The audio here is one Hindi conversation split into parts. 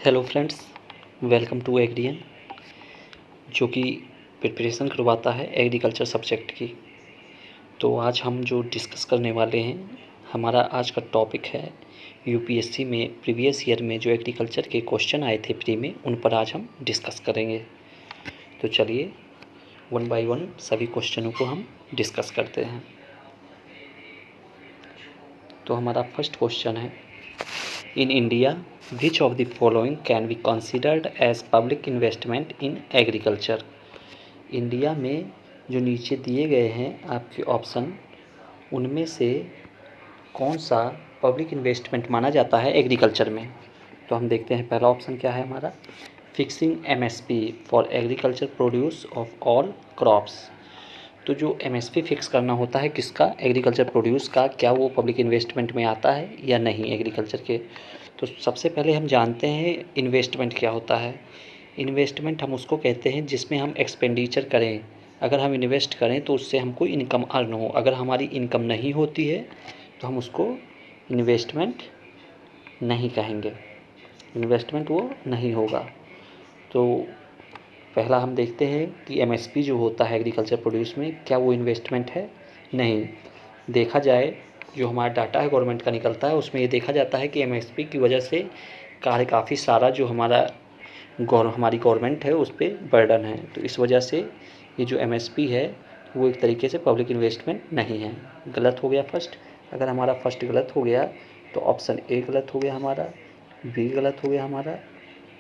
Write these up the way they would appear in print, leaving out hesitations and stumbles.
हेलो फ्रेंड्स, वेलकम टू एग्रियन, जो कि प्रिपरेशन करवाता है एग्रीकल्चर सब्जेक्ट की। तो आज हम जो डिस्कस करने वाले हैं, हमारा आज का टॉपिक है यूपीएससी में प्रीवियस ईयर में जो एग्रीकल्चर के क्वेश्चन आए थे प्री में, उन पर आज हम डिस्कस करेंगे। तो चलिए वन बाय वन सभी क्वेश्चनों को हम डिस्कस करते हैं। तो हमारा फर्स्ट क्वेश्चन है, in India which of the following can be considered as public investment in agriculture? India में जो नीचे दिए गए हैं आपके ऑप्शन, उनमें से कौन सा पब्लिक इन्वेस्टमेंट माना जाता है एग्रीकल्चर में? तो हम देखते हैं पहला ऑप्शन क्या है हमारा, fixing MSP for agriculture produce of all crops. तो जो एमएसपी फिक्स करना होता है किसका, एग्रीकल्चर प्रोड्यूस का, क्या वो पब्लिक इन्वेस्टमेंट में आता है या नहीं एग्रीकल्चर के? तो सबसे पहले हम जानते हैं इन्वेस्टमेंट क्या होता है। इन्वेस्टमेंट हम उसको कहते हैं जिसमें हम एक्सपेंडिचर करें, अगर हम इन्वेस्ट करें तो उससे हमको इनकम अर्न हो। अगर हमारी इनकम नहीं होती है तो हम उसको इन्वेस्टमेंट नहीं कहेंगे, इन्वेस्टमेंट वो नहीं होगा। तो पहला हम देखते हैं कि एमएसपी जो होता है एग्रीकल्चर प्रोड्यूस में, क्या वो इन्वेस्टमेंट है? नहीं। देखा जाए जो हमारा डाटा है गवर्नमेंट का निकलता है, उसमें ये देखा जाता है कि एमएसपी की वजह से काफ़ी सारा जो हमारी गवर्नमेंट है उस पर बर्डन है। तो इस वजह से ये जो एमएसपी है वो एक तरीके से पब्लिक इन्वेस्टमेंट नहीं है। गलत हो गया फर्स्ट। अगर हमारा फर्स्ट गलत हो गया तो ऑप्शन ए गलत हो गया हमारा, बी गलत हो गया हमारा,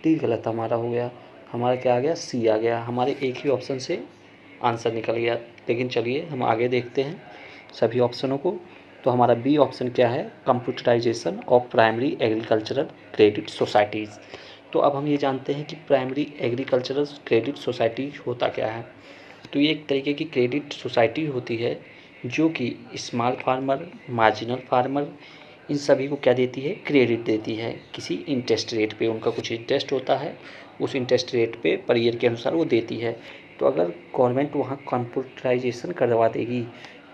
डी गलत हमारा हो गया। हमारा क्या आ गया, सी आ गया। हमारे एक ही ऑप्शन से आंसर निकल गया। लेकिन चलिए हम आगे देखते हैं सभी ऑप्शनों को। तो हमारा बी ऑप्शन क्या है, computerisation of primary agricultural credit societies. तो अब हम ये जानते हैं कि प्राइमरी एग्रीकल्चरल क्रेडिट सोसाइटी होता क्या है। तो ये एक तरीके की क्रेडिट सोसाइटी होती है जो कि स्मॉल फार्मर, मार्जिनल फार्मर, इन सभी को क्या देती है, क्रेडिट देती है किसी इंटरेस्ट रेट पे। उनका कुछ इंटरेस्ट होता है, उस इंटरेस्ट रेट पे पर ईयर के अनुसार वो देती है। तो अगर गवर्नमेंट वहाँ कंप्यूटराइजेशन करवा देगी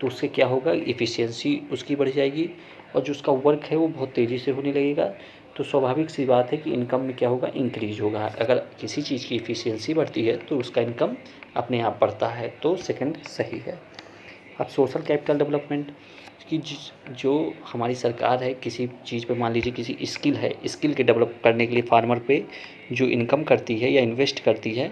तो उससे क्या होगा, इफ़िशियंसी उसकी बढ़ जाएगी और जो उसका वर्क है वो बहुत तेज़ी से होने लगेगा। तो स्वाभाविक सी बात है कि इनकम में क्या होगा, इंक्रीज होगा। अगर किसी चीज़ की इफ़िशियंसी बढ़ती है तो उसका इनकम अपने आप बढ़ता है। तो सेकंड सही है। अब सोशल कैपिटल डेवलपमेंट की जो हमारी सरकार है, किसी चीज़ पे मान लीजिए किसी स्किल है, स्किल के डेवलप करने के लिए फार्मर पे जो इनकम करती है या इन्वेस्ट करती है,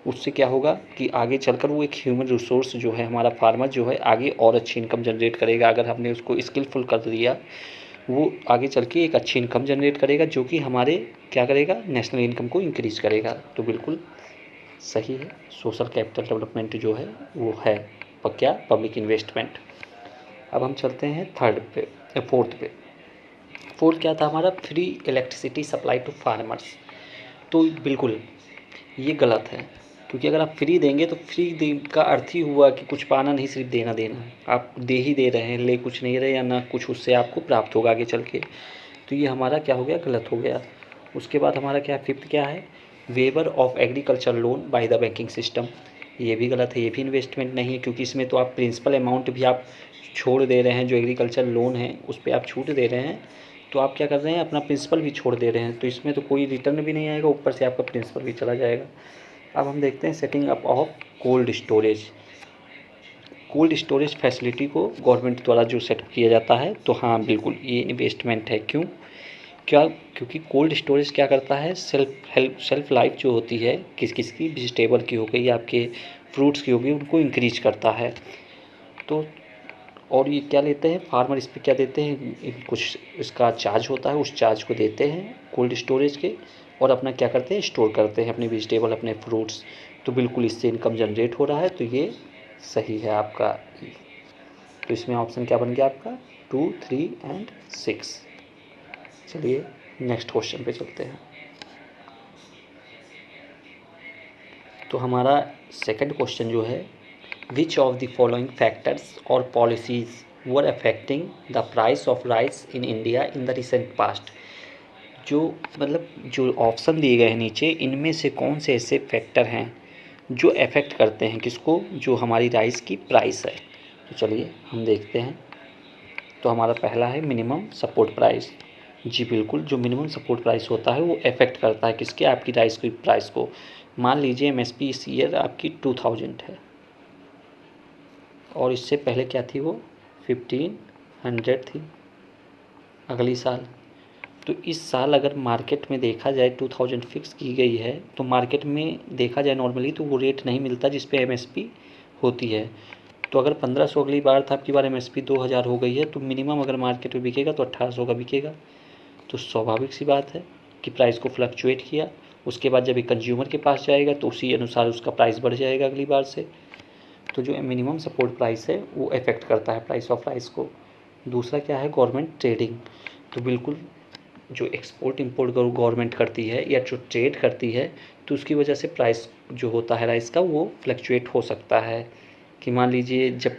उससे क्या होगा कि आगे चलकर वो एक ह्यूमन रिसोर्स जो है हमारा फार्मर जो है आगे और अच्छी इनकम जनरेट करेगा। अगर हमने उसको स्किलफुल कर दिया, वो आगे चल के एक अच्छी इनकम जनरेट करेगा जो कि हमारे क्या करेगा, नेशनल इनकम को इंक्रीज़ करेगा। तो बिल्कुल सही है, सोशल कैपिटल डेवलपमेंट जो है वो है क्या, पब्लिक इन्वेस्टमेंट। अब हम चलते हैं फोर्थ पे। फोर्थ क्या था हमारा, free electricity supply to farmers. तो बिल्कुल ये गलत है, क्योंकि अगर आप फ्री देंगे तो फ्री का अर्थ ही हुआ कि कुछ पाना नहीं, सिर्फ देना देना। आप दे ही दे रहे हैं, ले कुछ नहीं रहे, या ना कुछ उससे आपको प्राप्त होगा आगे चल के। तो ये हमारा क्या हो गया, गलत हो गया। उसके बाद हमारा क्या, फिफ्थ क्या है, waiver of agriculture loan by the banking system. ये भी गलत है, ये भी इन्वेस्टमेंट नहीं है, क्योंकि इसमें तो आप प्रिंसिपल अमाउंट भी आप छोड़ दे रहे हैं। जो एग्रीकल्चर लोन है उस पर आप छूट दे रहे हैं, तो आप क्या कर रहे हैं, अपना प्रिंसिपल भी छोड़ दे रहे हैं। तो इसमें तो कोई रिटर्न भी नहीं आएगा, ऊपर से आपका प्रिंसिपल भी चला जाएगा। अब हम देखते हैं setting up of cold storage. Cold storage facility को गवर्नमेंट द्वारा जो सेटअप किया जाता है, तो हाँ बिल्कुल ये इन्वेस्टमेंट है। क्यों, क्या, क्योंकि कोल्ड स्टोरेज क्या करता है, सेल्फ लाइफ जो होती है किस की, वेजिटेबल की हो गई, आपके फ्रूट्स की हो गई, उनको इंक्रीज करता है। तो और ये क्या लेते हैं फार्मर, इस पर क्या देते हैं, कुछ इसका चार्ज होता है, उस चार्ज को देते हैं कोल्ड स्टोरेज के, और अपना क्या करते हैं, स्टोर करते हैं अपनी वेजिटेबल, अपने फ्रूट्स। तो बिल्कुल इससे इनकम जनरेट हो रहा है, तो ये सही है आपका। तो इसमें ऑप्शन क्या बन गया आपका, 2, 3 एंड 6। चलिए नेक्स्ट क्वेश्चन पे चलते हैं। तो हमारा सेकंड क्वेश्चन जो है, which of the following factors और policies were affecting the price of rice in India in the recent past. जो मतलब जो ऑप्शन दिए गए हैं नीचे, इनमें से कौन से ऐसे फैक्टर हैं जो अफेक्ट करते हैं किसको, जो हमारी राइस की प्राइस है। तो चलिए हम देखते हैं। तो हमारा पहला है मिनिमम सपोर्ट प्राइस। जी बिल्कुल, जो मिनिमम सपोर्ट प्राइस होता है वो अफेक्ट करता है किसके, आपकी राइस की प्राइस को। मान लीजिए एमएसपी इस ईयर आपकी 2000 है और इससे पहले क्या थी वो 1500 थी अगली साल। तो इस साल अगर मार्केट में देखा जाए 2000 फिक्स की गई है, तो मार्केट में देखा जाए नॉर्मली तो वो रेट नहीं मिलता जिस पे एमएसपी होती है। तो अगर 1500 अगली बार था, आपकी बार एमएसपी 2000 हो गई है, तो मिनिमम अगर मार्केट में बिकेगा तो 1800 का बिकेगा। तो स्वाभाविक सी बात है कि प्राइस को फ्लक्चुएट किया, उसके बाद जब ये कंज्यूमर के पास जाएगा तो उसी अनुसार उसका प्राइस बढ़ जाएगा अगली बार से। तो जो मिनिमम सपोर्ट प्राइस है वो अफेक्ट करता है प्राइस ऑफ राइस को। दूसरा क्या है, गवर्नमेंट ट्रेडिंग। तो बिल्कुल जो एक्सपोर्ट इंपोर्ट गवर्नमेंट करती है या जो ट्रेड करती है, तो उसकी वजह से प्राइस जो होता है राइस का वो फ्लक्चुएट हो सकता है। कि मान लीजिए जब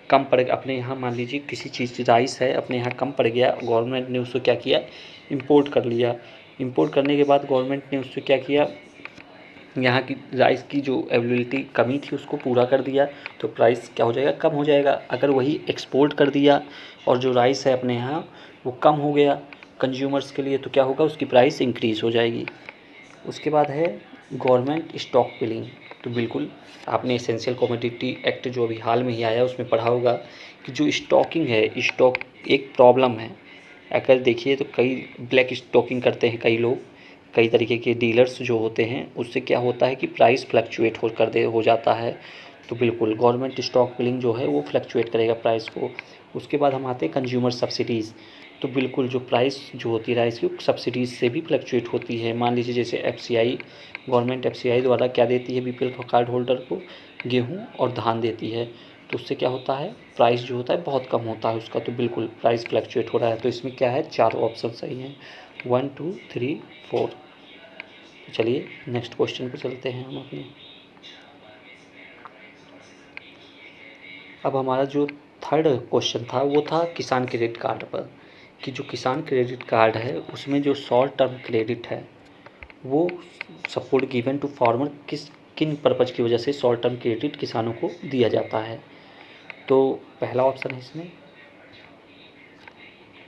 कम पड़ अपने यहाँ, मान लीजिए किसी चीज़ राइस है अपने यहाँ कम पड़ गया, गवर्नमेंट ने उसको क्या किया, इंपोर्ट कर लिया। इंपोर्ट करने के बाद गवर्नमेंट ने उससे क्या किया, यहाँ की राइस की जो अवेलेबिलिटी कमी थी उसको पूरा कर दिया, तो प्राइस क्या हो जाएगा, कम हो जाएगा। अगर वही एक्सपोर्ट कर दिया और जो राइस है अपने यहाँ वो कम हो गया कंज्यूमर्स के लिए, तो क्या होगा, उसकी प्राइस इंक्रीज़ हो जाएगी। उसके बाद है गवर्नमेंट स्टॉक पिलिंग। तो बिल्कुल आपने एसेंशियल कमोडिटी एक्ट जो अभी हाल में ही आया उसमें पढ़ा होगा कि जो स्टॉकिंग है, स्टॉक एक प्रॉब्लम है। अगर देखिए तो कई ब्लैक स्टॉकिंग करते हैं कई लोग, कई तरीके के डीलर्स जो होते हैं, उससे क्या होता है कि प्राइस फ्लक्चुएट हो जाता है। तो बिल्कुल गवर्नमेंट स्टॉक पिलिंग जो है वो फ्लक्चुएट करेगा प्राइस को। उसके बाद हम आते हैं कंज्यूमर सब्सिडीज़। तो बिल्कुल जो प्राइस जो होती है राइस की सब्सिडीज़ से भी फ्लक्चुएट होती है। मान लीजिए जैसे एफसीआई, गवर्नमेंट एफसीआई द्वारा क्या देती है बीपीएल कार्ड होल्डर को, गेहूँ और धान देती है। तो उससे क्या होता है, प्राइस जो होता है बहुत कम होता है उसका। तो बिल्कुल प्राइस फ्लक्चुएट हो रहा है। तो इसमें क्या है, 4 ऑप्शन सही हैं, 1 2 3 4। तो चलिए नेक्स्ट क्वेश्चन पर चलते हैं हम अपने। अब हमारा जो थर्ड क्वेश्चन था वो था किसान क्रेडिट कार्ड पर, कि जो किसान क्रेडिट कार्ड है उसमें जो शॉर्ट टर्म क्रेडिट है वो सपोर्ट गिवन टू फार्मर किन पर्पज़ की वजह से शॉर्ट टर्म क्रेडिट किसानों को दिया जाता है। तो पहला ऑप्शन है इसमें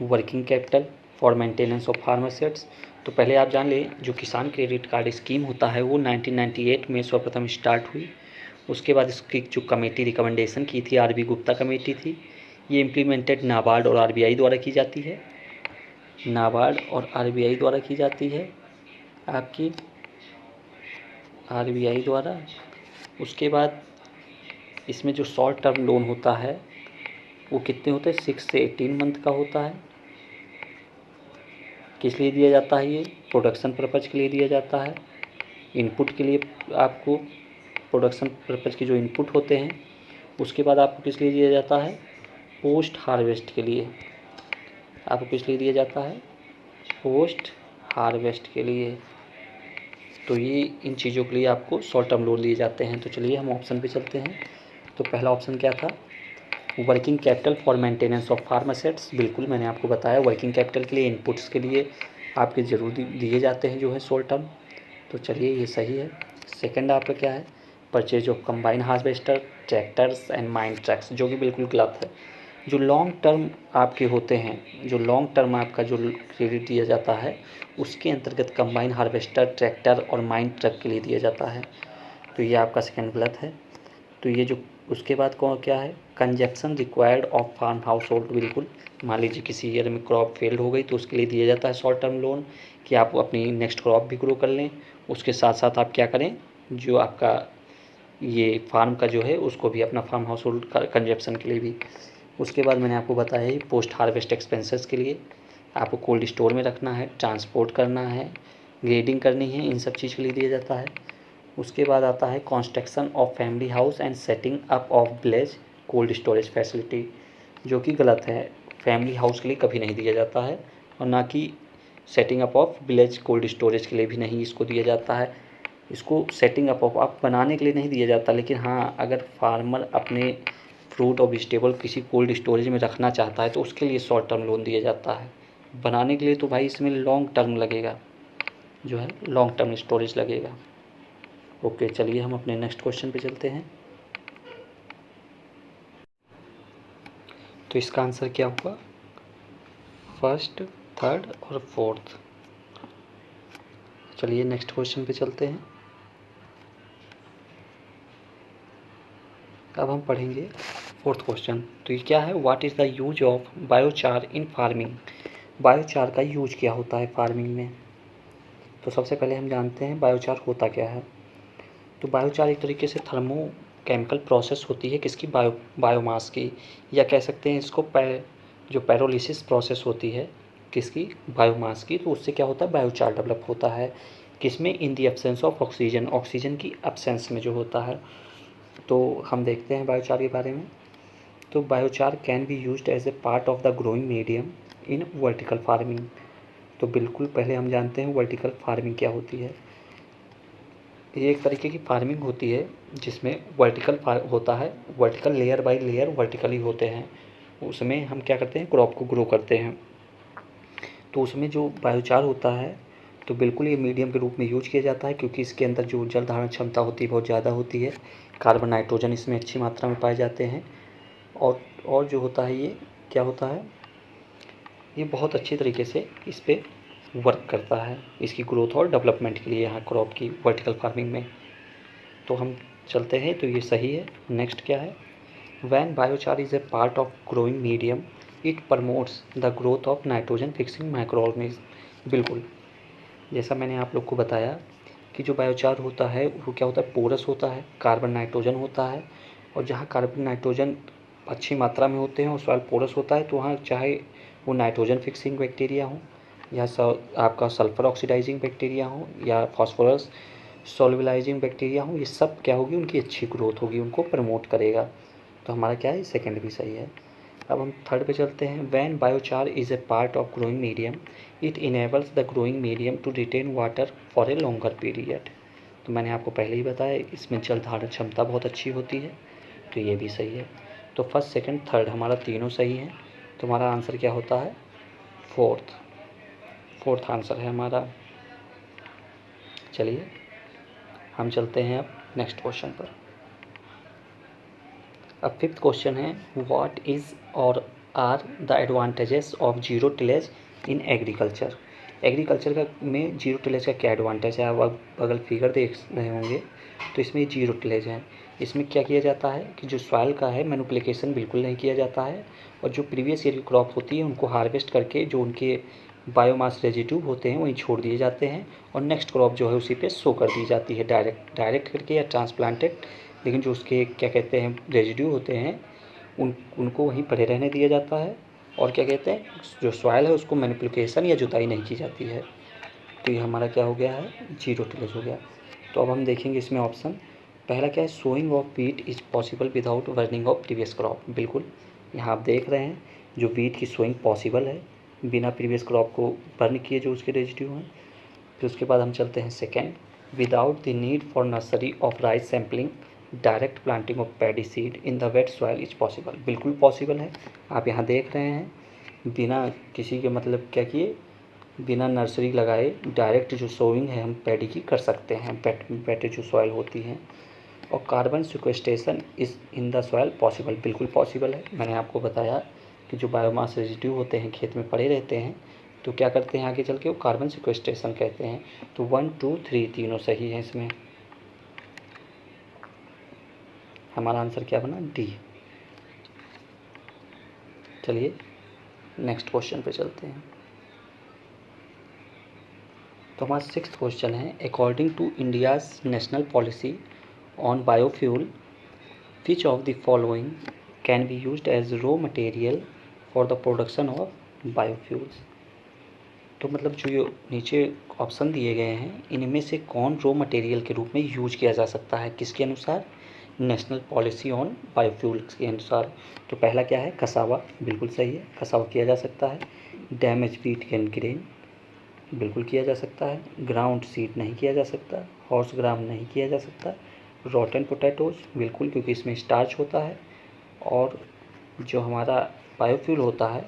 working capital for maintenance of farm assets. तो पहले आप जान लें जो किसान क्रेडिट कार्ड स्कीम होता है वो 1998 में सर्वप्रथम स्टार्ट हुई। उसके बाद इसकी जो कमेटी रिकमेंडेशन की थी, आर बी गुप्ता कमेटी थी। ये इम्प्लीमेंटेड नाबार्ड और आरबीआई द्वारा की जाती है, नाबार्ड और आरबीआई द्वारा की जाती है आपकी, आरबीआई द्वारा। उसके बाद इसमें जो शॉर्ट टर्म लोन होता है वो कितने होते हैं, 6 से 18 मंथ का होता है। किस लिए दिया जाता है, ये प्रोडक्शन पर्पज़ के लिए दिया जाता है, इनपुट के लिए आपको, प्रोडक्शन पर्पज़ के जो इनपुट होते हैं। उसके बाद आपको किस लिए दिया जाता है, पोस्ट हार्वेस्ट के लिए। आपको किस लिए दिया जाता है, पोस्ट हार्वेस्ट के लिए। तो ये इन चीज़ों के लिए आपको शॉर्ट टर्म लोन दिए जाते हैं। तो चलिए हम ऑप्शन पे चलते हैं। तो पहला ऑप्शन क्या था, working capital for maintenance of farm assets. बिल्कुल मैंने आपको बताया वर्किंग कैपिटल के लिए, इनपुट्स के लिए आपके ज़रूर दिए जाते हैं जो है शॉर्ट टर्म। तो चलिए ये सही है। सेकंड आपका क्या है, purchase of combine harvester, tractors and mine trucks, जो कि बिल्कुल गलत है। जो लॉन्ग टर्म आपके होते हैं, जो लॉन्ग टर्म आपका जो क्रेडिट दिया जाता है उसके अंतर्गत कंबाइन हार्वेस्टर, ट्रैक्टर और माइन ट्रक के लिए दिया जाता है। तो ये आपका सेकंड गलत है। तो ये जो उसके बाद कौन क्या है, consumption required of farm household. बिल्कुल मान लीजिए किसी ईयर में क्रॉप फेल्ड हो गई तो उसके लिए दिया जाता है शॉर्ट टर्म लोन, कि आप अपनी नेक्स्ट क्रॉप भी ग्रो कर लें, उसके साथ साथ आप क्या करें, जो आपका ये फार्म का जो है उसको भी अपना फार्म हाउस होल्ड कंजप्शन के लिए भी। उसके बाद मैंने आपको बताया ही पोस्ट हार्वेस्ट एक्सपेंसेस के लिए, आपको कोल्ड स्टोर में रखना है, ट्रांसपोर्ट करना है, ग्रेडिंग करनी है, इन सब चीज़ के लिए दिया जाता है। उसके बाद आता है construction of family house and setting up of village cold storage facility, जो कि गलत है। फैमिली हाउस के लिए कभी नहीं दिया जाता है और ना कि setting up of village cold storage के लिए भी नहीं इसको दिया जाता है। इसको सेटिंग अप ऑफ आप बनाने के लिए नहीं दिया जाता, लेकिन हाँ अगर फार्मर अपने फ्रूट और वेजिटेबल किसी कोल्ड स्टोरेज में रखना चाहता है तो उसके लिए शॉर्ट टर्म लोन दिया जाता है। बनाने के लिए तो भाई इसमें लॉन्ग टर्म लगेगा, जो है लॉन्ग टर्म स्टोरेज लगेगा। ओके चलिए हम अपने नेक्स्ट क्वेश्चन पे चलते हैं। तो इसका आंसर क्या हुआ, फर्स्ट थर्ड और फोर्थ। चलिए नेक्स्ट क्वेश्चन पे चलते हैं। अब हम पढ़ेंगे फोर्थ क्वेश्चन। तो ये क्या है, what is the use of biochar in farming. Biochar का यूज क्या होता है फार्मिंग में। तो सबसे पहले हम जानते हैं बायोचार होता क्या है। तो बायोचार एक तरीके से थर्मो केमिकल प्रोसेस होती है किसकी, बायोमास की, या कह सकते हैं इसको जो पैरोलिसिस प्रोसेस होती है किसकी, बायोमास की। तो उससे क्या होता है, बायोचार डेवलप होता है किसमें, in the absence of oxygen, oxygen की एब्सेंस में जो होता है। तो हम देखते हैं बायोचार के बारे में। तो biochar can be used as a part of the growing medium in vertical farming. तो बिल्कुल पहले हम जानते हैं वर्टिकल फार्मिंग क्या होती है। ये एक तरीके की फार्मिंग होती है जिसमें वर्टिकल होता है, vertical layer by layer vertically होते हैं। उसमें हम क्या करते हैं, क्रॉप को ग्रो करते हैं। तो उसमें जो बायोचार होता है तो बिल्कुल ये मीडियम के रूप में यूज किया जाता है क्योंकि इसके अंदर जो जल धारण क्षमता होती है बहुत ज़्यादा होती है, कार्बन नाइट्रोजन इसमें अच्छी मात्रा में पाए जाते हैं। और जो होता है ये क्या होता है, ये बहुत अच्छी तरीके से इस पर वर्क करता है इसकी ग्रोथ और डेवलपमेंट के लिए यहाँ क्रॉप की वर्टिकल फार्मिंग में। तो हम चलते हैं, तो ये सही है। नेक्स्ट क्या है, when biochar is a part of growing medium it promotes the growth of nitrogen fixing microorganism. बिल्कुल जैसा मैंने आप लोग को बताया कि जो बायोचार होता है वो क्या होता है, पोरस होता है, कार्बन नाइट्रोजन होता है। और जहाँ कार्बन नाइट्रोजन अच्छी मात्रा में होते हैं और सॉइल पोरस होता है तो वहाँ चाहे वो नाइट्रोजन फिक्सिंग बैक्टीरिया हो या आपका सल्फर ऑक्सीडाइजिंग बैक्टीरिया हो या फॉस्फोरस सोल्युबलाइजिंग बैक्टीरिया हो, ये सब क्या होगी, उनकी अच्छी ग्रोथ होगी, उनको प्रमोट करेगा। तो हमारा क्या है, सेकेंड भी सही है। अब हम थर्ड पे चलते हैं। When biochar is a part of growing medium it enables the growing medium to retain water for a longer period. तो मैंने आपको पहले ही बताया इसमें जल धारण क्षमता बहुत अच्छी होती है, तो ये भी सही है। तो फर्स्ट सेकंड थर्ड हमारा तीनों सही है। तो हमारा आंसर क्या होता है, फोर्थ आंसर है हमारा। चलिए हम चलते हैं अब नेक्स्ट क्वेश्चन पर। अब फिफ्थ क्वेश्चन है, व्हाट इज़ और are the advantages of zero tillage in agriculture. Agriculture का में जीरो टिलेज का क्या एडवांटेज है। आप अगर फिगर देख रहे होंगे तो इसमें जीरो टिलेज है। इसमें क्या किया जाता है कि जो सॉइल का है मैनिपुलेशन बिल्कुल नहीं किया जाता है, और जो प्रीवियस ईयर की क्रॉप होती है उनको हार्वेस्ट करके जो उनके बायोमास रेजिड्यू होते हैं वहीं छोड़ दिए जाते हैं और नेक्स्ट क्रॉप जो है उसी पे सो कर दी जाती है डायरेक्ट करके या ट्रांसप्लांटेड। लेकिन जो उसके क्या कहते हैं रेजिड्यू होते हैं उनको वहीं पड़े रहने दिया जाता है, और क्या कहते हैं जो सॉइल है उसको मैनिपुलेशन या जुताई नहीं की जाती है। तो ये हमारा क्या हो गया है, जीरो टिलेज हो गया। तो अब हम देखेंगे इसमें ऑप्शन पहला क्या है, sowing of wheat is possible without burning of previous crop. बिल्कुल यहाँ आप देख रहे हैं जो वीट की सोइंग पॉसिबल है बिना प्रीवियस क्रॉप को बर्न किए जो उसके रेजिड्यू हैं। फिर उसके बाद हम चलते हैं second, without the need for nursery of rice sampling direct planting of paddy seed in the wait soil is possible. बिल्कुल पॉसिबल है। आप यहाँ देख रहे हैं बिना किसी के मतलब क्या किए, बिना नर्सरी लगाए डायरेक्ट जो सोइंग है हम पैडी की कर सकते हैं, पैडी जो सॉइल होती हैं। और carbon sequestration is in the soil possible, बिल्कुल पॉसिबल है। मैंने आपको बताया कि जो बायोमास रेजिड्यू होते हैं खेत में पड़े रहते हैं तो क्या करते हैं आगे चल के वो कार्बन सिक्वेस्ट्रेशन कहते हैं। तो 1 2 3 तीनों सही हैं इसमें। हमारा आंसर क्या बना, डी। चलिए नेक्स्ट क्वेश्चन पे चलते हैं। तो हमारा सिक्स्थ क्वेश्चन है, according to India's national policy on biofuel which of the following can be used as raw material for the production of biofuels. तो मतलब जो ये नीचे ऑप्शन दिए गए हैं इनमें से कौन रॉ मटेरियल के रूप में यूज किया जा सकता है, किसके अनुसार, नेशनल पॉलिसी ऑन बायोफ्यूल्स के अनुसार। तो पहला क्या है, कसावा, बिल्कुल सही है, कसावा किया जा सकता है। डैमेज व्हीट कैन ग्रेन बिल्कुल किया जा सकता है। ग्राउंड सीड नहीं किया जा सकता। हॉर्स ग्राम नहीं किया जा सकता। रॉटन पोटैटोज बिल्कुल, क्योंकि इसमें स्टार्च होता है। और जो हमारा बायोफ्यूल होता है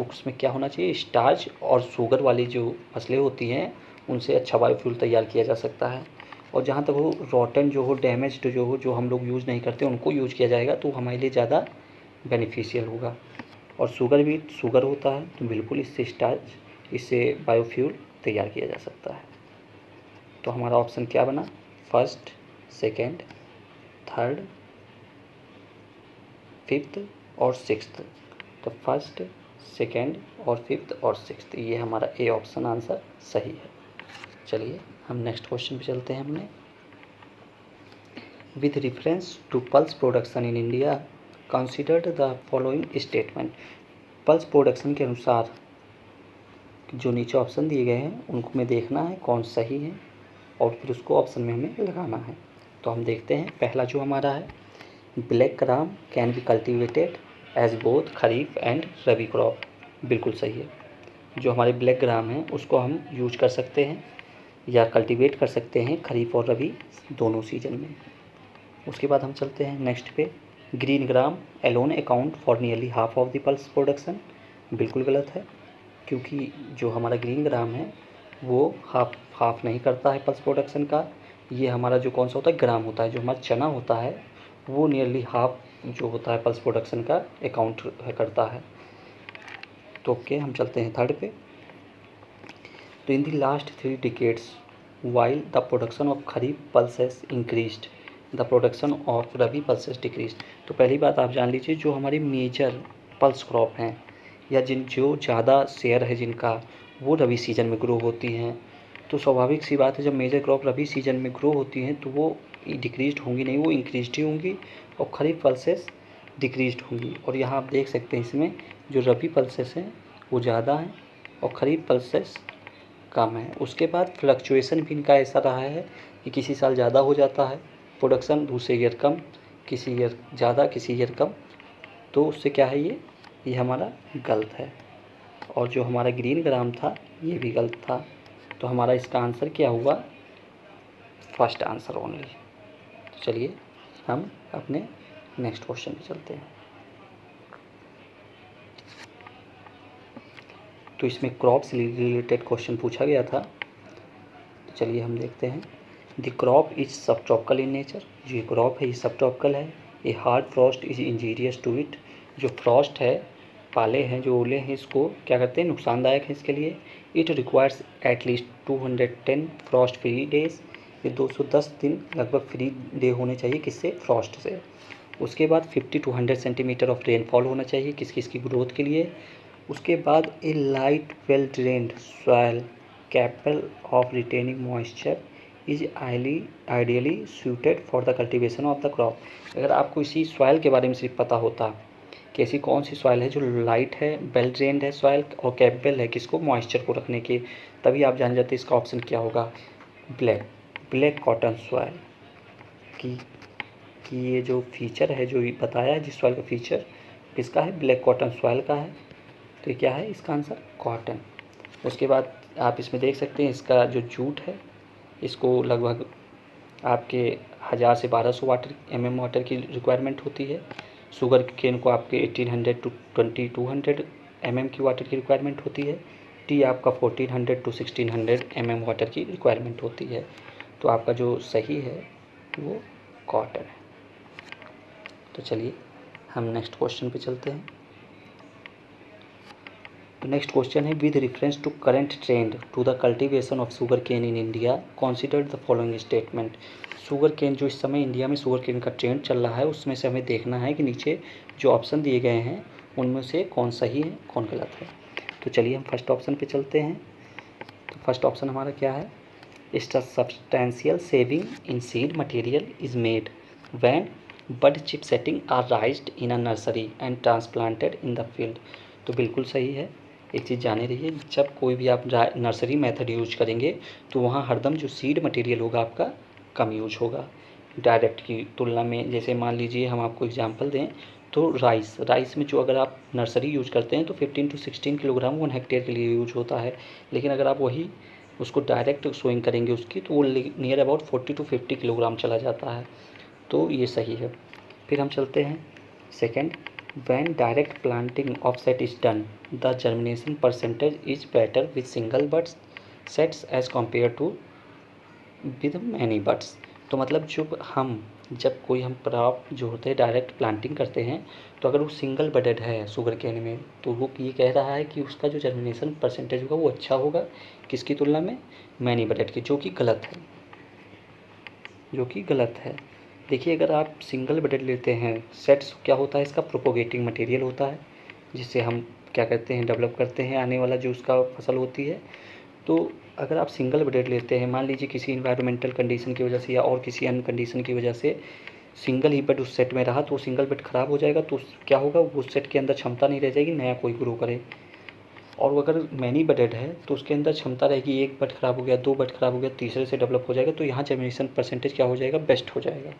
उसमें क्या होना चाहिए, स्टार्च और शुगर वाली जो फसलें होती हैं उनसे अच्छा बायोफ्यूल तैयार किया जा सकता है। और जहाँ तक वो रॉटन जो हो, डैमेज्ड जो हो, जो हम लोग यूज़ नहीं करते उनको यूज़ किया जाएगा तो हमारे लिए ज़्यादा बेनिफिशियल होगा। और शुगर भी शुगर होता है तो बिल्कुल इससे इससे बायोफ्यूल तैयार किया जा सकता है। तो हमारा ऑप्शन क्या बना? फर्स्ट, सेकेंड, थर्ड, फिफ्थ और सिक्स्थ। तो फर्स्ट, सेकेंड और फिफ्थ और सिक्स्थ, ये हमारा ए ऑप्शन आंसर सही है। चलिए हम नेक्स्ट क्वेश्चन पे चलते हैं। हमने with reference to pulse production in India considered the following statement. Pulse production के अनुसार जो नीचे ऑप्शन दिए गए हैं उनको हमें देखना है कौन सही है और फिर उसको ऑप्शन में हमें लगाना है। तो हम देखते हैं, पहला जो हमारा है, black gram can be cultivated as both kharif and rabi crop. बिल्कुल सही है। जो हमारे ब्लैक ग्राम है उसको हम यूज कर सकते हैं या कल्टीवेट कर सकते हैं खरीफ और रबी दोनों सीजन में। उसके बाद हम चलते हैं नेक्स्ट पे, green gram alone account for nearly half of the pulse production. बिल्कुल गलत है, क्योंकि जो हमारा ग्रीन ग्राम है वो हाफ नहीं करता है पल्स प्रोडक्शन का। ये हमारा जो कौन सा होता है, ग्राम होता है। जो हमारा चना होता है वो नियरली हाफ जो होता है पल्स प्रोडक्शन का अकाउंट करता है। तो ओके, हम चलते हैं थर्ड पे। तो in the last 3 decades while the production of kharif pulses increased, the production of rabi pulses decreased. तो पहली बात आप जान लीजिए, जो हमारी मेजर पल्स क्रॉप हैं या जो ज़्यादा शेयर है जिनका, वो रबी सीजन में ग्रो होती हैं। तो स्वाभाविक सी बात है, जब मेजर क्रॉप रबी सीजन में ग्रो होती हैं तो वो डिक्रीज्ड होंगी नहीं, वो इंक्रीज्ड ही होंगी, और खरीफ पल्सेस डिक्रीज्ड होंगी। और यहाँ आप देख सकते हैं इसमें जो रबी पल्सेस हैं वो ज़्यादा हैं और खरीफ पल्सेस कम है। उसके बाद फ्लक्चुएशन भी इनका ऐसा रहा है कि किसी साल ज़्यादा हो जाता है प्रोडक्शन, दूसरे ईयर कम, किसी ईयर ज़्यादा, किसी ईयर कम। तो उससे क्या है, ये हमारा गलत है। और जो हमारा ग्रीन ग्राम था ये भी गलत था। तो हमारा इसका आंसर क्या हुआ? First answer only. तो चलिए हम अपने नेक्स्ट क्वेश्चन पे चलते हैं। तो इसमें क्रॉप से रिलेटेड क्वेश्चन पूछा गया था। तो चलिए हम देखते हैं। The crop is subtropical in nature. जो ये क्रॉप है ये सब ट्रॉपिकल है। A hard frost is injurious to it. जो फ्रॉस्ट है, पाले हैं, जो ओले हैं, इसको क्या करते हैं, नुकसानदायक है इसके लिए। It requires at least 210 Frost free days. ये 210 दिन लगभग फ्री डे होने चाहिए किससे, फ्रॉस्ट से। उसके बाद 50 to 100 सेंटीमीटर ऑफ रेनफॉल होना चाहिए किसकी ग्रोथ के लिए। उसके बाद a light well drained soil capable of retaining moisture is ideally suited for the cultivation of the crop. अगर आपको इसी सॉइल के बारे में सिर्फ पता होता कि ऐसी कौन सी सॉइल है जो लाइट है, वेल ड्रेन्ड है सॉइल और कैपेबल है किसको, मॉइस्चर को रखने के, तभी आप जान जाते इसका ऑप्शन क्या होगा, ब्लैक कॉटन सॉइल कि ये जो फीचर है, जो बताया है जिस सॉइल का फीचर किसका है, ब्लैक कॉटन सॉइल का है। तो ये क्या है, इसका आंसर कॉटन। उसके बाद आप इसमें देख सकते हैं इसका जो जूट है इसको लगभग आपके 1000 से 1200 वाटर की रिक्वायरमेंट होती है। शुगर केन को आपके 1800 to 2200 की वाटर की रिक्वायरमेंट होती है। टी आपका 1400 to 1600 वाटर की रिक्वायरमेंट होती है। तो आपका जो सही है वो कॉटन है। तो चलिए हम नेक्स्ट क्वेश्चन पे चलते हैं। तो नेक्स्ट क्वेश्चन है, with reference to current trend to the cultivation of sugarcane in India consider the following statement. Sugarcane जो इस समय इंडिया में शुगर केन का ट्रेंड चल रहा है उसमें से हमें देखना है कि नीचे जो ऑप्शन दिए गए हैं उनमें से कौन सही है कौन गलत है। तो चलिए हम फर्स्ट ऑप्शन पे चलते हैं। तो फर्स्ट ऑप्शन हमारा क्या है, substantial saving in seed material is made when bud chip setting are raised in a nursery and transplanted in the field. तो बिल्कुल सही है। एक चीज़ जाने रहिए, जब कोई भी आप नर्सरी मेथड यूज करेंगे तो वहाँ हरदम जो सीड मटेरियल होगा आपका कम यूज होगा डायरेक्ट की तुलना में। जैसे मान लीजिए हम आपको एग्जांपल दें तो राइस में जो अगर आप नर्सरी यूज करते हैं तो 15 to 16 किलोग्राम 1 हेक्टेयर के लिए यूज होता है। लेकिन अगर आप वही उसको डायरेक्ट सोइंग करेंगे उसकी तो वो नियर अबाउट 40 to 50 किलोग्राम चला जाता है। तो ये सही है। फिर हम चलते हैं second, when direct planting of set is done the germination percentage is better with single buds sets as compared to with many buds। तो मतलब जब हम जब कोई हम क्रॉप जो होते हैं डायरेक्ट प्लांटिंग करते हैं, तो अगर वो सिंगल बडेड है शुगर केन में, तो वो ये कह रहा है कि उसका जो जर्मिनेशन परसेंटेज होगा वो अच्छा होगा किसकी तुलना में, मैनी बडेड की, जो कि गलत है, जो कि गलत है। देखिए अगर आप सिंगल बडेड लेते हैं, सेट्स क्या होता है, इसका प्रोपोगेटिंग मटेरियल होता है, जिससे हम क्या करते हैं, डेवलप करते हैं आने वाला जो उसका फसल होती है। तो अगर आप सिंगल बडेड लेते हैं, मान लीजिए किसी इन्वायरमेंटल कंडीशन की वजह से या और किसी अन्य कंडीशन की वजह से सिंगल ही बेड उस सेट में रहा, तो सिंगल बेड ख़राब हो जाएगा, तो क्या होगा, उस सेट के अंदर क्षमता नहीं रह जाएगी नया कोई ग्रो करे। और वो अगर मैनी बडेड है तो उसके अंदर क्षमता रहेगी, एक बड ख़राब हो गया, दो बड ख़राब हो गया, तीसरे से डेवलप हो जाएगा, तो यहाँ जर्मिनेशन परसेंटेज क्या हो जाएगा, बेस्ट हो जाएगा।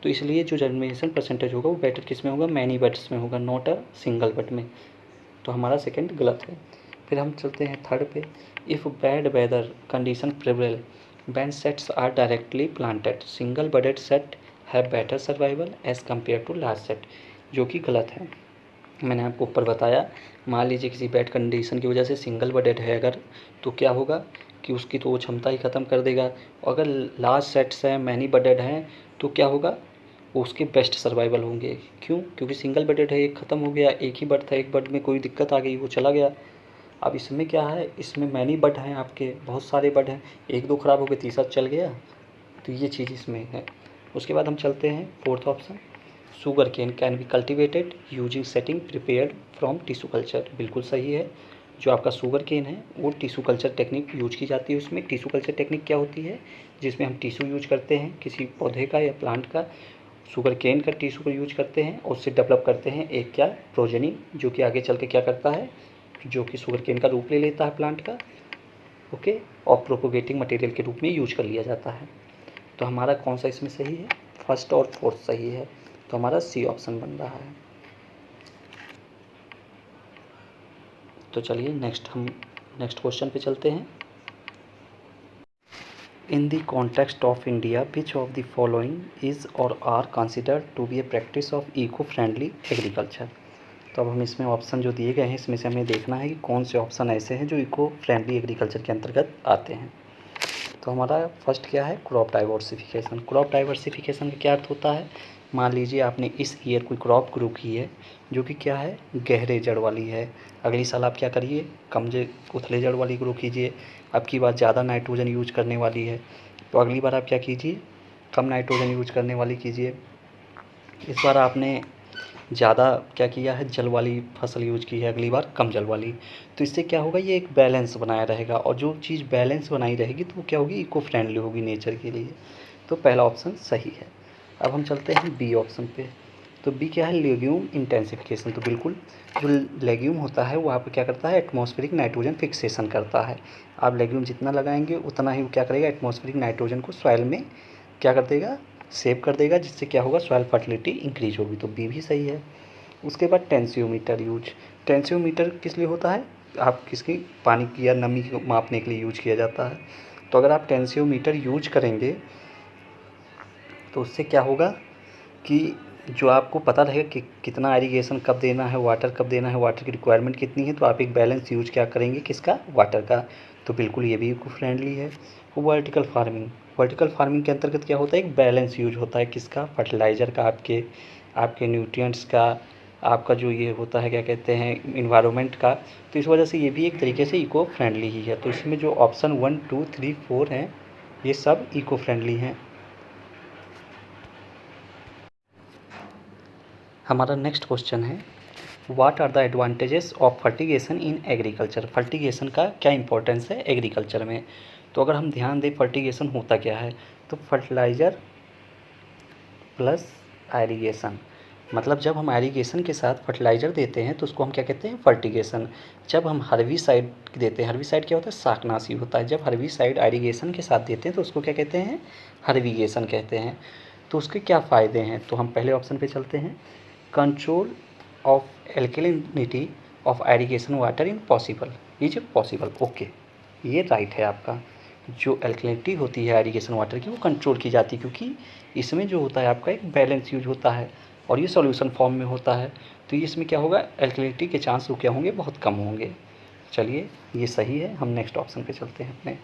तो इसलिए जो जर्मिनेशन परसेंटेज होगा वो बेटर किस में होगा, मैनी बड्स में होगा, नॉट अ सिंगल बड में। तो हमारा सेकंड गलत है। फिर हम चलते हैं थर्ड पे। If bad weather condition prevail when sets are directly planted, single budded set have better survival as compare to large set, जो कि गलत है। मैंने आपको ऊपर बताया, मान लीजिए किसी बैड कंडीशन की वजह से सिंगल बडेड है अगर, तो क्या होगा कि उसकी तो वो क्षमता ही ख़त्म कर देगा। अगर लार्ज सेट्स हैं, मैनी बडेड हैं, तो क्या होगा, वो उसके बेस्ट सर्वाइवल होंगे। क्यों, क्योंकि सिंगल बडेड है, एक ख़त्म हो गया, एक ही बर्ड था, एक बर्ड में कोई दिक्कत आ गई, वो चला गया। अब इसमें क्या है, इसमें मैनी बर्ड हैं, आपके बहुत सारे बर्ड हैं, एक दो ख़राब हो गए, तीसरा चल गया, तो ये चीज़ इसमें है। उसके बाद हम चलते हैं fourth option, sugar cane can be cultivated using setting prepared from tissue culture, बिल्कुल सही है। जो आपका शुगर केन है वो टिश्यू कल्चर टेक्निक यूज की जाती है उसमें। टिश्यू कल्चर टेक्निक क्या होती है, जिसमें हम टिश्यू यूज करते हैं किसी पौधे का या प्लांट का, शुगर केन का टिश्यू को यूज करते हैं और उससे डेवलप करते हैं एक क्या, प्रोजेनी, जो कि आगे चल के क्या करता है, जो कि शुगर केन का रूप ले लेता है प्लांट का, ओके, और प्रोपोगेटिंग मटेरियल के रूप में यूज कर लिया जाता है। तो हमारा कौन सा इसमें सही है, फर्स्ट और फोर्थ सही है, तो हमारा सी ऑप्शन बन रहा है। तो चलिए हम नेक्स्ट क्वेश्चन पे चलते हैं। In the context of India which of the following is और are considered to be a practice of eco friendly agriculture. तो अब हम इसमें ऑप्शन जो दिए गए हैं, इसमें से हमें देखना है कि कौन से ऑप्शन ऐसे हैं जो इको फ्रेंडली एग्रीकल्चर के अंतर्गत आते हैं। तो हमारा फर्स्ट क्या है, क्रॉप डाइवर्सिफिकेशन। क्रॉप डाइवर्सिफिकेशन का क्या अर्थ होता है, मान लीजिए आपने इस ईयर कोई क्रॉप ग्रो की है जो कि क्या है, गहरे जड़ वाली है, अगली साल आप क्या करिए, उथले जड़ वाली ग्रो कीजिए। अब की बार ज़्यादा नाइट्रोजन यूज करने वाली है, तो अगली बार आप क्या कीजिए, कम नाइट्रोजन यूज करने वाली कीजिए। इस बार आपने ज़्यादा क्या किया है, जल वाली फसल यूज की है, अगली बार कम जल वाली। तो इससे क्या होगा, ये एक बैलेंस बनाया रहेगा, और जो चीज़ बैलेंस बनाई रहेगी तो वो क्या होगी, इको फ्रेंडली होगी नेचर के लिए। तो पहला ऑप्शन सही है। अब हम चलते हैं बी ऑप्शन पे। तो बी क्या है, लेग्यूम इंटेंसिफिकेशन। तो बिल्कुल, जो लेग्यूम होता है वो आपको क्या करता है, एटमॉस्फेरिक नाइट्रोजन फिक्सेशन करता है। आप लेग्यूम जितना लगाएंगे उतना ही वो क्या करेगा, एटमॉस्फेरिक नाइट्रोजन को सॉइल में क्या कर देगा, सेव कर देगा, जिससे क्या होगा, सॉइल फर्टिलिटी इंक्रीज होगी। तो बी भी सही है। उसके बाद टेंसियोमीटर यूज। टेंसियोमीटर किस लिए होता है, आप किसकी, पानी की या नमी को मापने के लिए यूज किया जाता है। तो अगर आप टेंसियोमीटर यूज करेंगे तो उससे क्या होगा कि जो आपको पता रहेगा कि कितना इरिगेशन कब देना है, वाटर कब देना है, वाटर की रिक्वायरमेंट कितनी है, तो आप एक बैलेंस यूज क्या करेंगे, किसका, वाटर का। तो बिल्कुल ये भी इको फ्रेंडली है। Vertical farming. वर्टिकल फार्मिंग के अंतर्गत क्या होता है, एक बैलेंस यूज होता है किसका, फर्टिलाइज़र का, आपके न्यूट्रिएंट्स का, आपका जो ये होता है क्या कहते हैं, इन्वायरमेंट का। तो इस वजह से ये भी एक तरीके से इको फ्रेंडली ही है। तो इसमें जो ऑप्शन 1, 2, 3, 4 हैं, ये सब इको फ्रेंडली हैं। हमारा नेक्स्ट क्वेश्चन है, what are the advantages of fertigation in agriculture. Fertigation का क्या इंपॉर्टेंस है एग्रीकल्चर में। तो अगर हम ध्यान दें फर्टिगेशन होता क्या है, तो फर्टिलाइज़र प्लस एरीगेशन, मतलब जब हम एरीगेशन के साथ फर्टिलाइज़र देते हैं तो उसको हम क्या कहते हैं, फर्टिगेशन। जब हम हर्बिसाइड देते हैं, हर्बिसाइड क्या होता है, शाकनाशी होता है, जब हर्बिसाइड एरीगेशन के साथ देते हैं तो उसको क्या कहते हैं, हर्बिगेशन कहते हैं। तो उसके क्या फ़ायदे हैं, तो हम पहले ऑप्शन पे चलते हैं, control of एल्केलिनिटी of irrigation water in possible, is possible, okay, ये राइट है आपका। जो एल्कलिनिटी होती है एरीगेशन वाटर की वो कंट्रोल की जाती है, क्योंकि इसमें जो होता है आपका एक बैलेंस यूज होता है और ये सॉल्यूशन फॉर्म में होता है। तो ये इसमें क्या होगा, एल्कलिनिटी के चांस वो क्या होंगे, बहुत कम होंगे। चलिए ये सही है। हम नेक्स्ट ऑप्शन पे चलते हैं अपने।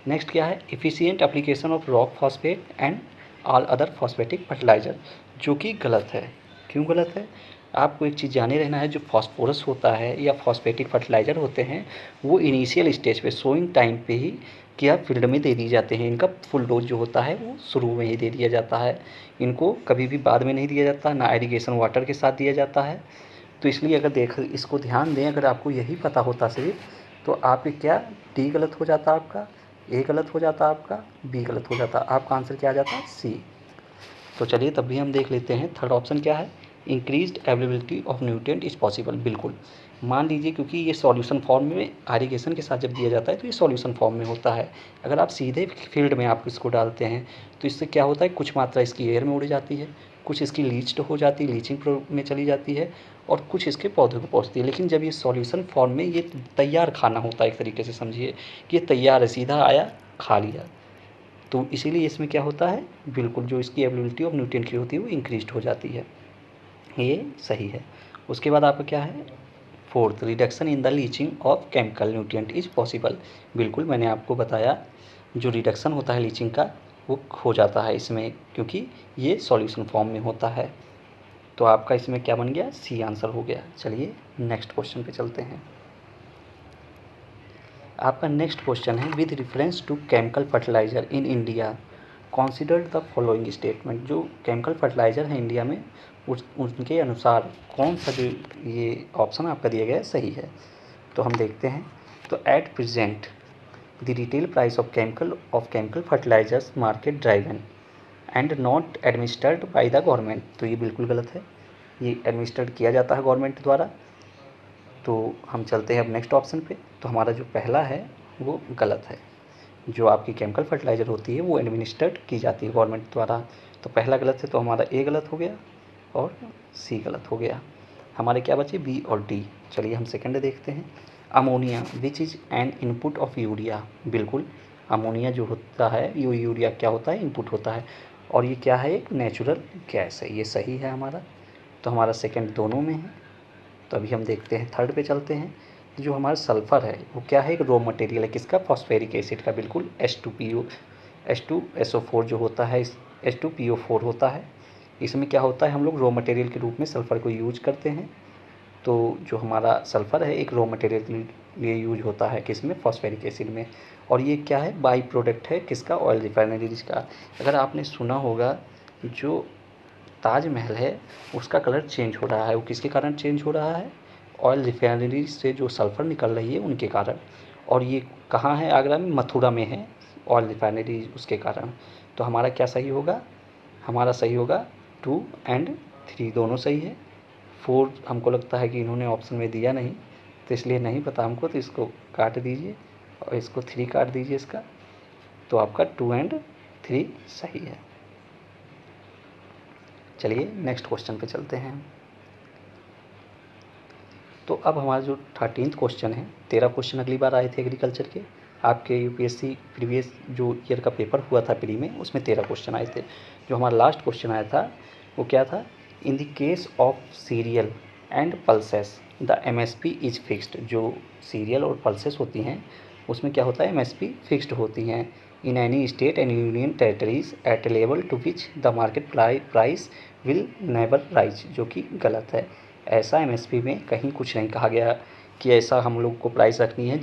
नेक्स्ट क्या है, efficient application of rock phosphate and all other phosphatic fertiliser, जो कि गलत है। क्यों गलत है? आपको एक चीज़ जाने रहना है, जो फॉस्फोरस होता है या फॉस्फेटिक फर्टिलाइज़र होते हैं वो इनिशियल स्टेज पे सोइंग टाइम पे ही क्या फील्ड में दे दिए जाते हैं। इनका फुल डोज जो होता है वो शुरू में ही दे दिया जाता है, इनको कभी भी बाद में नहीं दिया जाता, ना इरिगेशन वाटर के साथ दिया जाता है। तो इसलिए अगर इसको ध्यान दें, अगर आपको यही पता होता सिर्फ, तो आपके क्या डी गलत हो जाता, आपका ए गलत हो जाता, आपका बी गलत हो जाता, आपका आंसर क्या आ जाता? सी। तो चलिए तब भी हम देख लेते हैं थर्ड ऑप्शन क्या है। Increased availability of nutrient is possible, बिल्कुल। मान लीजिए क्योंकि ये सॉल्यूशन फॉर्म में इरिगेशन के साथ जब दिया जाता है तो ये सॉल्यूशन फॉर्म में होता है। अगर आप सीधे फील्ड में आप इसको डालते हैं तो इससे क्या होता है, कुछ मात्रा इसकी एयर में उड़ जाती है, कुछ इसकी लीच्ड हो जाती है, लीचिंग में चली जाती है, और कुछ इसके पौधे को पहुँचती है। लेकिन जब ये सॉल्यूशन फॉर्म में ये तैयार खाना होता है, एक तरीके से समझिए कि ये तैयार है, सीधा आया खा लिया। तो इसीलिए इसमें क्या होता है, बिल्कुल जो इसकी अवेलेबिलिटी ऑफ न्यूट्रिएंट की होती है वो इंक्रीज हो जाती है, ये सही है। उसके बाद आपका क्या है, fourth, reduction in the leaching of chemical nutrient is possible, बिल्कुल मैंने आपको बताया जो रिडक्शन होता है लीचिंग का वो हो जाता है इसमें, क्योंकि ये सॉल्यूशन फॉर्म में होता है। तो आपका इसमें क्या बन गया, सी आंसर हो गया। चलिए नेक्स्ट क्वेश्चन पे चलते हैं। आपका नेक्स्ट क्वेश्चन है, with reference to chemical fertilizer in India considered the following statement, जो केमिकल फर्टिलाइज़र है इंडिया में उनके अनुसार कौन सा जो ये ऑप्शन आपका दिया गया है सही है। तो हम देखते हैं। तो at present the retail price of chemical fertilizers market driven and not administered by the government, तो ये बिल्कुल गलत है, ये एडमिनिस्टर्ड किया जाता है गवर्नमेंट द्वारा। तो हम चलते हैं अब नेक्स्ट ऑप्शन पे। तो हमारा जो पहला है वो गलत है, जो आपकी केमिकल फर्टिलाइज़र होती है वो एडमिनिस्टर्ड की जाती है गवर्नमेंट द्वारा। तो पहला गलत है, तो हमारा ए गलत हो गया और सी गलत हो गया। हमारे क्या बचे, बी और डी। चलिए हम सेकंड देखते हैं। Ammonia which is an input of urea, बिल्कुल अमोनिया जो होता है ये यूरिया क्या होता है, इनपुट होता है, और ये क्या है, एक नेचुरल गैस है, ये सही है हमारा। तो हमारा सेकंड दोनों में है। तो अभी हम देखते हैं थर्ड पे चलते हैं। जो हमारा सल्फ़र है वो क्या है, एक रॉ मटेरियल है किसका, फॉस्फेरिक एसिड का, बिल्कुल H2SO4 जो होता है, H2PO4 होता है। इसमें क्या होता है, हम लोग रॉ मटेरियल के रूप में सल्फ़र को यूज करते हैं। तो जो हमारा सल्फ़र है एक रॉ मटेरियल के लिए यूज होता है किसमें, फॉस्फेरिक एसिड में। और ये क्या है, बाई प्रोडक्ट है किसका, ऑयल रिफाइनरीज का। अगर आपने सुना होगा जो ताजमहल है उसका कलर चेंज हो रहा है, वो किसके कारण चेंज हो रहा है, ऑयल रिफाइनरी से जो सल्फ़र निकल रही है उनके कारण। और ये कहाँ है, आगरा में, मथुरा में है ऑयल रिफाइनरी उसके कारण। तो हमारा क्या सही होगा, हमारा सही होगा 2 एंड 3 दोनों सही है। 4 हमको लगता है कि इन्होंने ऑप्शन में दिया नहीं, तो इसलिए नहीं पता हमको, तो इसको काट दीजिए और इसको 3 काट दीजिए इसका। तो आपका 2 एंड 3 सही है। चलिए नेक्स्ट क्वेश्चन पे चलते हैं। तो अब हमारा जो 13th क्वेश्चन है, 13 क्वेश्चन अगली बार आए थे एग्रीकल्चर के, आपके यूपीएससी प्रीवियस जो ईयर का पेपर हुआ था प्री में, उसमें 13 क्वेश्चन आए थे। जो हमारा लास्ट क्वेश्चन आया था वो क्या था, इन the case of serial and pulses the MSP is fixed, जो सीरियल और पल्सेस होती हैं उसमें क्या होता है, एमएसपी फिक्स्ड होती हैं in any state and union territories at a level to which the market price will never rise, जो कि गलत है। ऐसा एमएसपी में कहीं कुछ नहीं कहा गया कि ऐसा हम लोग को प्राइस रखनी है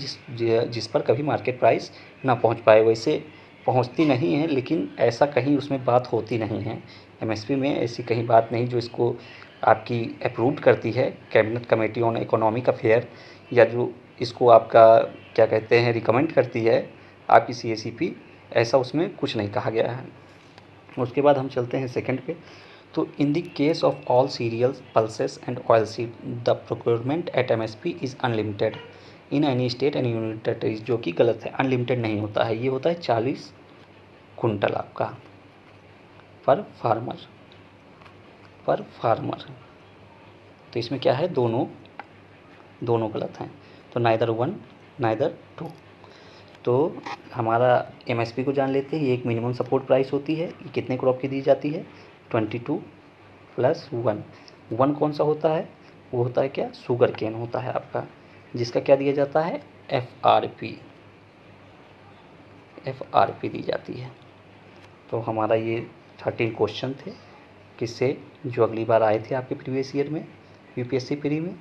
जिस पर कभी मार्केट प्राइस ना पहुंच पाए। वैसे पहुंचती नहीं है, लेकिन ऐसा कहीं उसमें बात होती नहीं है। एमएसपी में ऐसी कहीं बात नहीं जो इसको आपकी अप्रूव्ड करती है cabinet committee on economic affair, या जो इसको आपका क्या कहते हैं रिकमेंड करती है आपकी CACP, ऐसा उसमें कुछ नहीं कहा गया है। उसके बाद हम चलते हैं सेकंड पे। तो in the case of all cereals pulses and oil seed the procurement at MSP is unlimited in any state and union territories, जो कि गलत है, अनलिमिटेड नहीं होता है, ये होता है 40 कुंटल आपका पर फार्मर। तो इसमें क्या है, दोनों गलत हैं, तो नाइदर 1 नाइदर 2। तो हमारा एमएसपी को जान लेते हैं। ये एक मिनिमम सपोर्ट प्राइस होती है, ये कितने क्रॉप की दी जाती है, 22 + 1 कौन सा होता है, वो होता है क्या, शुगर केन होता है आपका, जिसका क्या दिया जाता है, एफ आर पी दी जाती है। तो हमारा ये 13 क्वेश्चन थे किससे, जो अगली बार आए थे आपके प्रीवियस ईयर में यूपीएससी प्री में।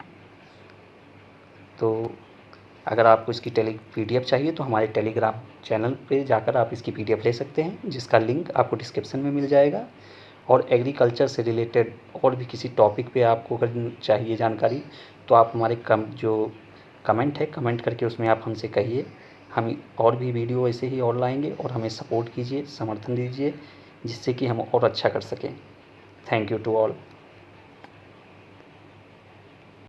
तो अगर आपको इसकी PDF चाहिए तो हमारे टेलीग्राम चैनल पे जाकर आप इसकी PDF ले सकते हैं, जिसका लिंक आपको डिस्क्रिप्शन में मिल जाएगा। और एग्रीकल्चर से रिलेटेड और भी किसी टॉपिक पे आपको अगर चाहिए जानकारी तो आप हमारे जो कमेंट है, कमेंट करके उसमें आप हमसे कहिए। हम और भी वीडियो ऐसे ही और लाएंगे, और हमें सपोर्ट कीजिए, समर्थन दीजिए, जिससे कि हम और अच्छा कर सकें। Thank you to all.